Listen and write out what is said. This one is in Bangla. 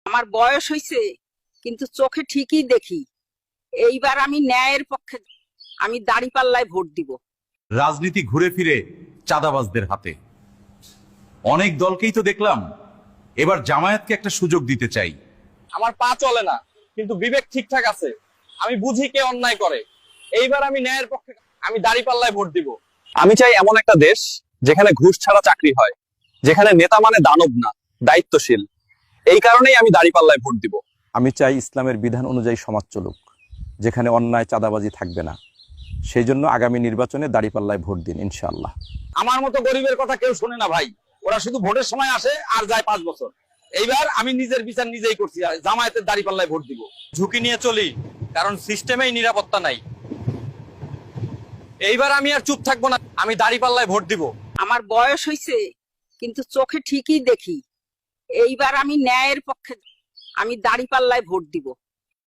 আমার বয়স হইছে, কিন্তু চোখে ঠিকই দেখি। এইবার আমি ন্যায়ের পক্ষে, আমি দাঁড়িপাল্লায় ভোট দিব। রাজনীতি ঘুরে ফিরে চাঁদাবাজদের হাতে। অনেক দলকেই তো দেখলাম, এবার জামায়াতকে একটা সুযোগ দিতে চাই। আমার পা চলে না, কিন্তু বিবেক ঠিকঠাক আছে। আমি বুঝি কে অন্যায় করে। এইবার আমি ন্যায়ের পক্ষে, আমি দাঁড়িপাল্লায় ভোট দিব। আমি চাই এমন একটা দেশ যেখানে ঘুষ ছাড়া চাকরি হয়, যেখানে নেতা মানে দানব না, দায়িত্বশীল। এই কারণেই আমি দাঁড়িপাল্লায় ভোট দিব। আমি চাই ইসলামের বিধান অনুযায়ী সমাজ চলুক, যেখানে অন্যায় চাঁদাবাজি থাকবে না। সেই জন্য আগামী নির্বাচনে দাঁড়িপাল্লায় ভোট দিন ইনশাআল্লাহ। আমার মতো গরিবের কথা কেউ শোনে না ভাই। ওরা শুধু ভোটের সময় আসে আর যায় 5 বছর। এইবার আমি নিজের বিচার নিজেই করছি, জামায়াতের দাঁড়িপাল্লায় ভোট দিব। ঝুঁকি নিয়ে চলি, কারণ সিস্টেমেই নিরাপত্তা নাই। এইবার আমি আর চুপ থাকবো না, আমি দাঁড়িপাল্লায় ভোট দিব। আমার বয়স হইছে, কিন্তু চোখে ঠিকই দেখি। এইবার আমি ন্যায়ের পক্ষে, আমি দাঁড়িপাল্লায় ভোট দিব।